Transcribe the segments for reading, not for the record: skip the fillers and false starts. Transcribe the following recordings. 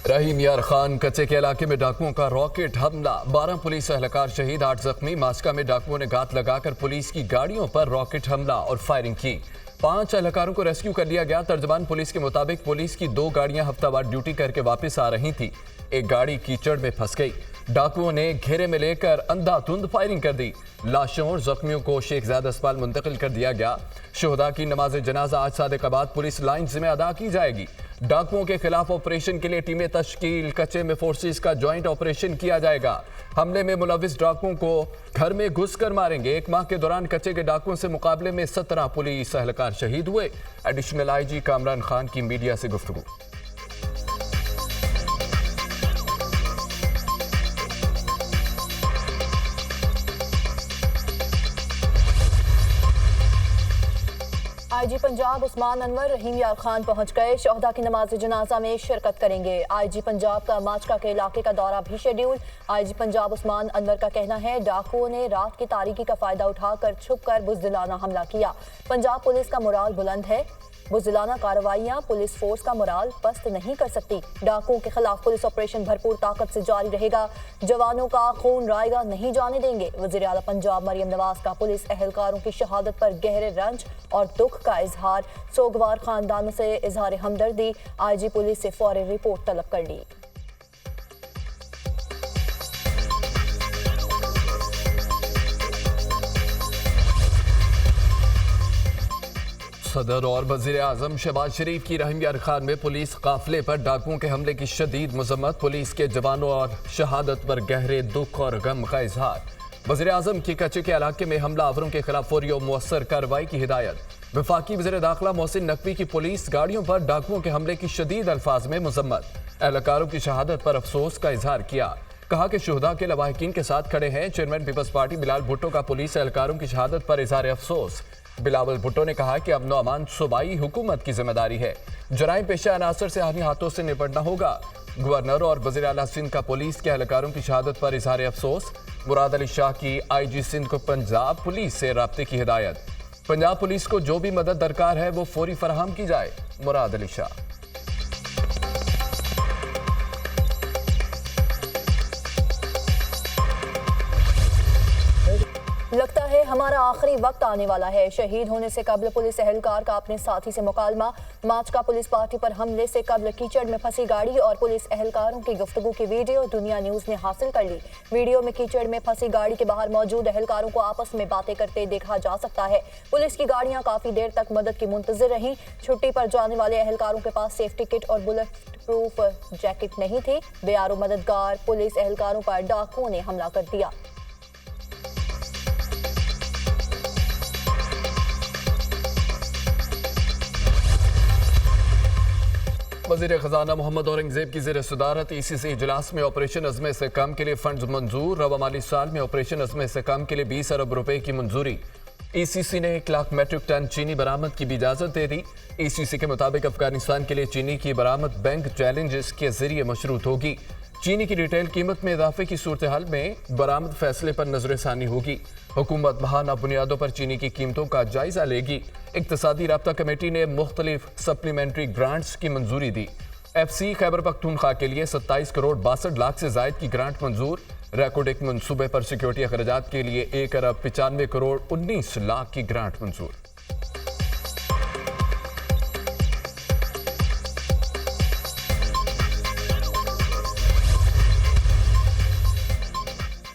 रहीम यार खान कच्चे के इलाके में डाकुओं का रॉकेट हमला, 12 पुलिस एहलकार शहीद, 8 जख्मी। मास्का में डाकुओं ने घात लगाकर पुलिस की गाड़ियों पर रॉकेट हमला और फायरिंग की। 5 एहलकारों को रेस्क्यू कर लिया गया। तर्जमान पुलिस के मुताबिक पुलिस की 2 गाड़ियां हफ्तावार ड्यूटी करके वापस आ रही थी। एक गाड़ी कीचड़ में फंस गई। डाकुओं ने घेरे में लेकर अंधाधुंध फायरिंग कर दी। लाशों और जख्मियों को शेख ज़ायद अस्पताल मुंतकिल कर दिया गया। शोहदा की नमाज जनाजा आज सादे के बाद पुलिस लाइन्स में अदा की जाएगी। डाकुओं के खिलाफ ऑपरेशन के लिए टीमें तश्कील, कच्चे में फोर्सेस का ज्वाइंट ऑपरेशन किया जाएगा। हमले में मुलविस डाकुओं को घर में घुस कर मारेंगे। 1 माह के दौरान कच्चे के डाकुओं से मुकाबले में 17 पुलिस एहलकार शहीद हुए। एडिशनल आईजी कामरान खान की मीडिया से गुफ्तगू। आईजी पंजाब उस्मान अनवर रहीम यार खान पहुंच गए। शोहदा की नमाज जनाजा में शिरकत करेंगे। आईजी पंजाब का माचका के इलाके का दौरा भी शेड्यूल। आईजी पंजाब उस्मान अनवर का कहना है डाकुओं ने रात की तारीकी का फायदा उठाकर छुपकर बुज़दिलाना हमला किया। पंजाब पुलिस का मोराल बुलंद है। बुज़दिलाना कार्रवाइयां पुलिस फोर्स का मोराल पस्त नहीं कर सकती। डाकुओं के खिलाफ पुलिस ऑपरेशन भरपूर ताकत से जारी रहेगा। जवानों का खून रायगा नहीं जाने देंगे। वज़ीर आला पंजाब मरियम नवाज का पुलिस एहलकारों की शहादत पर गहरे रंज और दुख का इजहार। सोगवार खानदानों से इजहार हमदर्दी। आईजी पुलिस से फौरी रिपोर्ट तलब कर ली। सदर और वजीर आजम शहबाज शरीफ की रहीम यार खान में पुलिस काफिले पर डाकुओं के हमले की शदीद मजम्मत। पुलिस के जवानों और शहादत पर गहरे दुख और गम का इजहार। वजीर आजम की कच्चे के इलाके में हमलावरों के खिलाफ फौरी और मुअस्सर कार्रवाई की हिदायत। वफाकी वज़ीर दाखिला मोहसिन नकवी की पुलिस गाड़ियों पर डाकुओं के हमले की शदीद अल्फाज में मजम्मत। एहलकारों की शहादत पर अफसोस का इजहार किया। कहा कि शुहदा के लवाहिकीन के साथ खड़े हैं। Chairman peoples party Bilawal Bhutto का पुलिस एहलकारों की शहादत पर इजहार अफसोस। बिलावल भुट्टो ने कहा कि अमन अमान सूबाई हुकूमत की जिम्मेदारी है। जराइम पेशा अनासर से हानि हाथों से निपटना होगा। गवर्नर और वज़ीर आला सिंध का पुलिस के एहलकारों की शहादत पर इजहार अफसोस। मुराद अली शाह की आईजी सिंध को पंजाब पुलिस से राब्ते की हिदायत। पंजाब पुलिस को जो भी मदद दरकार है वो फौरी फराहम की जाए। मुराद अली शाह। लगता है हमारा आखिरी वक्त आने वाला है। शहीद होने से कबल पुलिस एहलकार का अपने साथी से मुकालमा। माचका पुलिस पार्टी पर हमले से कबल कीचड़ में फंसी गाड़ी और पुलिस एहलकारों की गुफ्तगू की वीडियो दुनिया न्यूज ने हासिल कर ली। वीडियो में कीचड़ में फंसी गाड़ी के बाहर मौजूद एहलकारों को आपस में बातें करते देखा जा सकता है। पुलिस की गाड़ियां काफी देर तक मदद की मुंतजिर रहीं। छुट्टी पर जाने वाले एहलकारों के पास सेफ्टी किट और बुलेट प्रूफ जैकेट नहीं थी। बेआरो मददगार पुलिस एहलकारों पर डाकुओं ने हमला कर दिया। वज़ीर ख़जाना मोहम्मद औरंगज़ेब की ज़ेर सदारत ECC इजलास में ऑपरेशन अज़्म इस्तेहकाम के लिए फंड्स मंजूर। रवा माली साल में ऑपरेशन अज़्म इस्तेहकाम के लिए 20 अरब रुपए की मंजूरी। ECC ने 1 लाख मेट्रिक टन चीनी बरामद की भी इजाज़त दे दी। ECC के मुताबिक अफगानिस्तान के लिए चीनी की बरामद बैंक चैलेंजेस के जरिए मशरूत होगी। चीनी की रिटेल कीमत में इजाफे की सूरत हाल में बरामद फैसले पर नजरसानी होगी। हुकूमत बहाना बुनियादों पर चीनी की कीमतों का जायजा लेगी। इक्तसादी राब्ता कमेटी ने मुख्तलिफ सप्लीमेंट्री ग्रांट्स की मंजूरी दी। FC खैबर पख्तूनख्वा के लिए 27 करोड़ 62 लाख से जायद की ग्रांट मंजूर। रैकोडेक मनसूबे पर सिक्योरिटी अखराजात के लिए 1 अरब 95 करोड़ 19 लाख की ग्रांट मंजूर।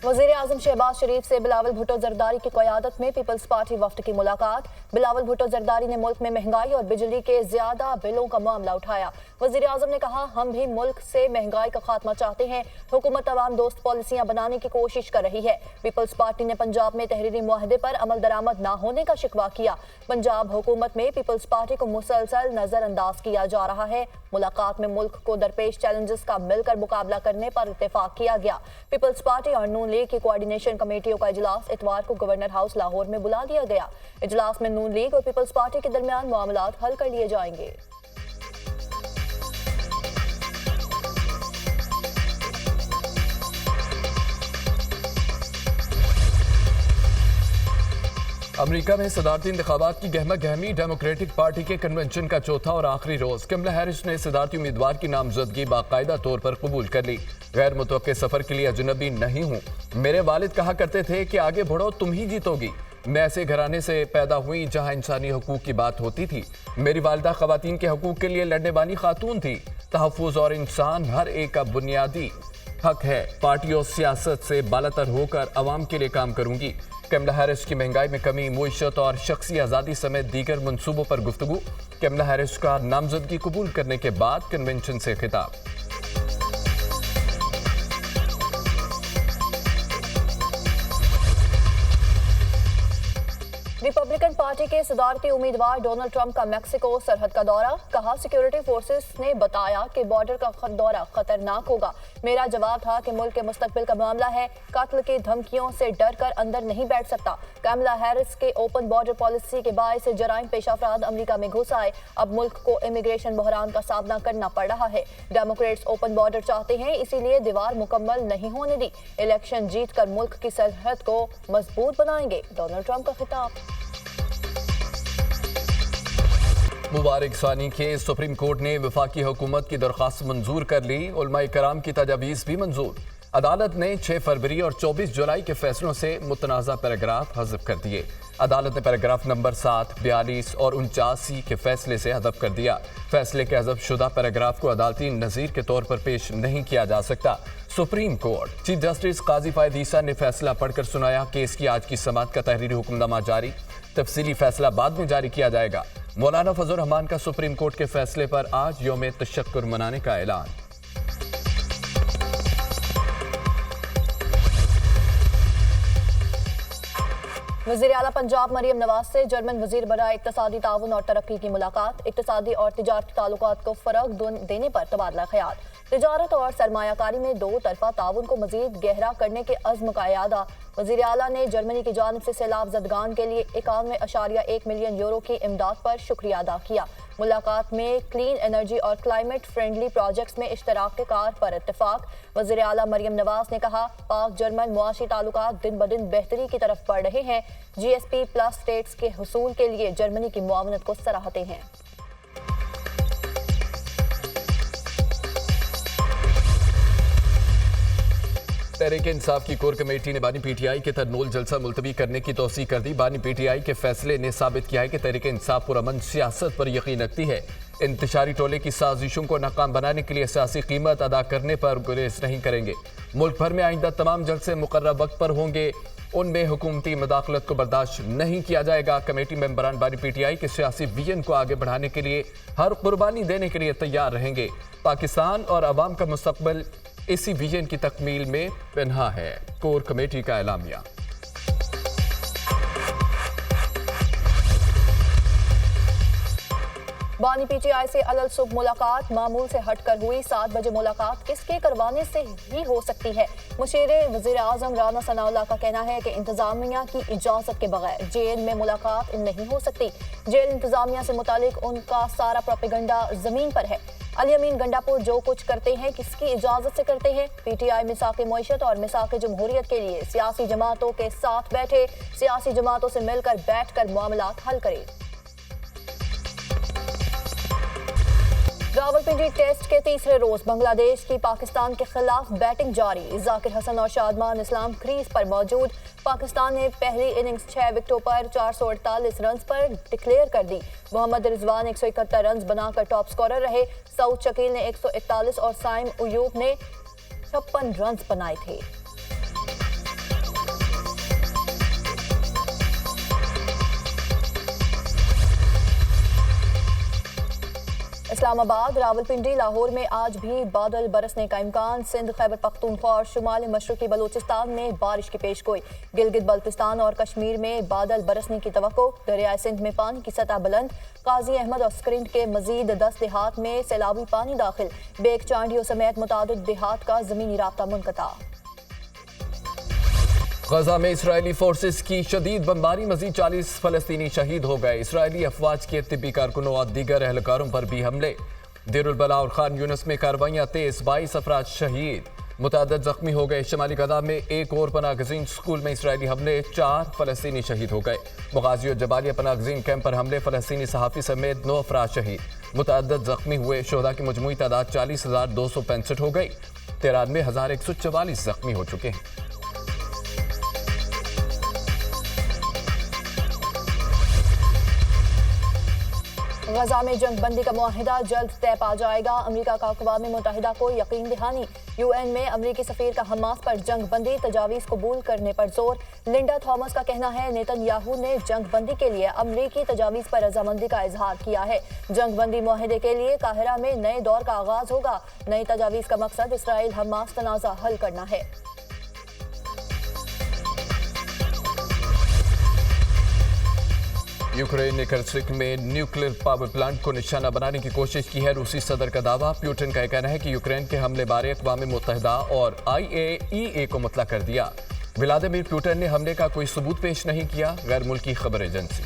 वज़ीर आज़म शहबाज शरीफ से बिलावल भुट्टो जरदारी की क़यादत में पीपल्स पार्टी वफ्द की मुलाकात। बिलावल भुट्टो जरदारी ने मुल्क में महंगाई और बिजली के ज्यादा बिलों का मामला उठाया। वज़ीर आज़म ने कहा हम भी मुल्क से महंगाई का खात्मा चाहते हैं। हुकूमत अवाम दोस्त पॉलिसियां बनाने की कोशिश कर रही है। पीपल्स पार्टी ने पंजाब में तहरीरी मुआहदे पर अमल दरामद न होने का शिकवा किया। पंजाब हुकूमत में पीपल्स पार्टी को मुसलसल नजरअंदाज किया जा रहा है। मुलाकात में मुल्क को दरपेश चैलेंजेस का मिलकर मुकाबला करने पर इत्तेफाक किया गया। पीपल्स पार्टी और नून लीग की कोऑर्डिनेशन कमेटियों का इजलास इतवार को गवर्नर हाउस लाहौर में बुला लिया गया। इजलास में नून लीग और पीपल्स पार्टी के दरमियान मामलात हल कर लिए जाएंगे। अमेरिका में सदारती इंतखाबात की गहमा गहमी, डेमोक्रेटिक पार्टी के कन्वेंशन का चौथा और आखिरी रोज कमला हैरिस ने सदारती उम्मीदवार की नामजदगी बाकायदा तौर पर कबूल कर ली। गैर मुतवक्के सफर के लिए अजनबी नहीं हूँ। मेरे वालिद कहा करते थे कि आगे बढ़ो, तुम ही जीतोगी। मैं ऐसे घराने से पैदा हुई जहाँ इंसानी हकूक की बात होती थी। मेरी वालिदा खवातीन के हकूक के लिए लड़ने वाली खातून थी। तहफ़्फ़ुज़ और इंसान हर एक का बुनियादी हक है। पार्टी और सियासत से बालातर होकर अवाम के लिए काम करूंगी। कमला हैरिस की महंगाई में कमी, मुईशत और शख्सी आज़ादी समेत दीगर मंसूबों पर गुफ्तगू। कमला हैरिस का नामजदगी कबूल करने के बाद कन्वेंशन से खिताब। रिपब्लिकन पार्टी के सदारती उम्मीदवार डोनाल्ड ट्रंप का मेक्सिको सरहद का दौरा। कहा, सिक्योरिटी फोर्सेस ने बताया कि बॉर्डर का दौरा खतरनाक होगा। मेरा जवाब था कि मुल्क के मुस्तकबिल का मामला है, कत्ल की धमकियों से डर कर अंदर नहीं बैठ सकता। कमला हैरिस के ओपन बॉर्डर पॉलिसी के बायस जराइम पेश अफराद अमरीका में घुस आए। अब मुल्क को इमिग्रेशन बहरान का सामना करना पड़ रहा है। डेमोक्रेट्स ओपन बॉर्डर चाहते हैं, इसीलिए दीवार मुकम्मल नहीं होने दी। इलेक्शन जीत कर मुल्क की सरहद को मजबूत बनाएंगे, डोनाल्ड ट्रंप का खिताब। मुबारक सानी के सुप्रीम कोर्ट ने वफाकी हुकूमत की दरख्वास्त मंजूर कर ली। उलमाए कराम की तजावीज़ भी मंजूर। अदालत ने 6 फरवरी और 24 जुलाई के फैसलों से मुतनाज़ा पैराग्राफ हज़फ कर दिए। अदालत ने पैराग्राफ नंबर 7, 42 और 79 के फैसले से हज़फ कर दिया। फैसले के हज़फ शुदा पैराग्राफ को अदालती नज़ीर के तौर पर पेश नहीं किया जा सकता। सुप्रीम कोर्ट चीफ जस्टिस काजी फायद ईसा ने फैसला पढ़कर सुनाया। केस की आज की समाअत का तहरीरी हुक्मनामा जारी। तफसीली फैसला बाद में जारी किया जाएगा। मौलाना फजल रहमान का सुप्रीम कोर्ट के फैसले पर आज यौम तशक्कुर मनाने का ऐलान। वज़ीर आला पंजाब मरियम नवाज से जर्मन वजीर बराए इक्तिसादी ताउन और तरक्की की मुलाकात। इक्तिसादी और तिजारती ताल्लुकात को फ़रोग़ देने पर तबादला ख्याल। तिजारत और सरमायाकारी में दो तरफा ताउन को मजीद गहरा करने के अज़्म का इयादा। वज़ीर आला ने जर्मनी की जानिब से सैलाब ज़दगान के लिए 91.1 मिलियन यूरो की इमदाद पर शुक्रिया अदा किया। मुलाकात में क्लीन एनर्जी और क्लाइमेट फ्रेंडली प्रोजेक्ट्स में इश्तराक के कार पर इत्तेफाक। वज़ीर आला मरियम नवाज ने कहा, पाक जर्मन मुआशी ताल्लुकात दिन ब दिन बेहतरी की तरफ बढ़ रहे हैं। GSP प्लस स्टेट्स के हुसूल के लिए जर्मनी की मुआवनत को सराहते हैं। तहरीक इंसाफ की कोर कमेटी ने बानी PTI के तरनोल जलसा मुलतवी करने की तौसीक कर दी। बानी PTI के फैसले ने साबित किया है कि तहरीक इंसाफ पुरअमन सियासत पर यकीन रखती है। इंतशारी टोले की साजिशों को नाकाम बनाने के लिए सियासी कीमत अदा करने पर गुरेज नहीं करेंगे। मुल्क भर में आइंदा तमाम जलसे मुकर्रर वक्त पर होंगे। उनमें हुकूमती मुदाखलत को बर्दाश्त नहीं किया जाएगा। कमेटी मेंबरान बानी PTI के सियासी विजन को आगे बढ़ाने के लिए हर कुर्बानी देने के लिए तैयार रहेंगे। पाकिस्तान और अवाम का मुस्तकबिल इसी विजन की तकमील में पन्हा है। कोर कमेटी का एलामिया। बानी PTI से अलल सुबह मुलाकात मामूल से हटकर हुई। 7 बजे मुलाकात किसके करवाने से ही हो सकती है। मुशीरे वज़ीर आज़म राना सनाउल्लाह का कहना है कि इंतजामिया की इजाजत के बगैर जेल में मुलाकात नहीं हो सकती। जेल इंतजामिया से मुतालिक उनका सारा प्रोपेगेंडा जमीन पर है। अली अमीन गंडापुर जो कुछ करते हैं किसकी इजाजत से करते हैं। PTI मिसाक़े मईशत और मिसाक़े जमहूरियत के लिए सियासी जमातों के साथ बैठे, सियासी जमातों से मिलकर बैठकर मामलात हल करे। रावलपिंडी टेस्ट के तीसरे रोज बांग्लादेश की पाकिस्तान के खिलाफ बैटिंग जारी। जाकिर हसन और शादमान इस्लाम क्रीज पर मौजूद। पाकिस्तान ने पहली इनिंग्स 6 विकेटों पर 448 रन पर डिक्लेयर कर दी। मोहम्मद रिजवान 171 रन बनाकर टॉप स्कोरर रहे। सऊद शकील ने 141 और साइम उयूब ने 56 रन बनाए थे। इस्लामाबाद, रावलपिंडी, लाहौर में आज भी बादल बरसने का इम्कान। सिंध, खैबर पख्तूनख्वा और शुमाली मशरकी बलूचिस्तान में बारिश की पेशगोई। गिलगित बल्तिस्तान और कश्मीर में बादल बरसने की तवक्को। दरियाए सिंध में पानी की सतह बुलंद। काजी अहमद और स्क्रिंट के मजीद 10 देहात में सैलाबी पानी दाखिल। बेग चांडियों समेत मुतादिद देहात का जमीनी राब्ता मुनक़ता। गजा में इसराइली फोर्सेस की शदीद बमबारी, मजीद 40 फलस्तीनी शहीद हो गए। इसराइली अफवाज के तिब्बी कारकुनों और दीगर एहलकारों पर भी हमले। देरुल बला और खान यूनिस में कार्रवाइयां तेज, 22 अफराद शहीद। मुतअद्दिद जख्मी हो गए। शमाली गजा में एक और पनागज़ीन स्कूल में इसराइली हमले, 4 फ़लस्तीनी शहीद हो गए। मुगाज़ी और जबालिया पनागज़ीन कैंप पर हमले, फ़लस्तीनी सहाफ़ी समेत 9 अफराद शहीद। मुतअद्दिद जख्मी हुए। शोहदा की मजमूई तादाद 40,265 हो गई। 93,144 जख्मी हो चुके हैं। गजा में जंग बंदी का मुआहिदा जल्द तय पा जाएगा। अमेरिका का अक़वाम मुत्तहिदा को यकीन दहानी। UN में अमेरिकी सफ़ीर का हमास पर जंग बंदी तजावीज़ कबूल करने पर जोर। लिंडा थॉमस का कहना है नेतन्याहू ने जंग बंदी के लिए अमेरिकी तजावीज़ पर रजामंदी का इजहार किया है। जंग बंदी मुआहिदे के लिए काहिरा में नए दौर का आगाज होगा। नई तजावीज़ का मकसद इसराइल हमास तनाज़ा हल करना है। यूक्रेन ने कर्स्क में न्यूक्लियर पावर प्लांट को निशाना बनाने की कोशिश की है। रूसी सदर का दावा। पुतिन का कहना है कि यूक्रेन के हमले बारे अक़वाम मुत्तहिदा और IAEA को मुतला कर दिया। व्लादिमीर पुतिन ने हमले का कोई सबूत पेश नहीं किया। गैर मुल्की खबर एजेंसी।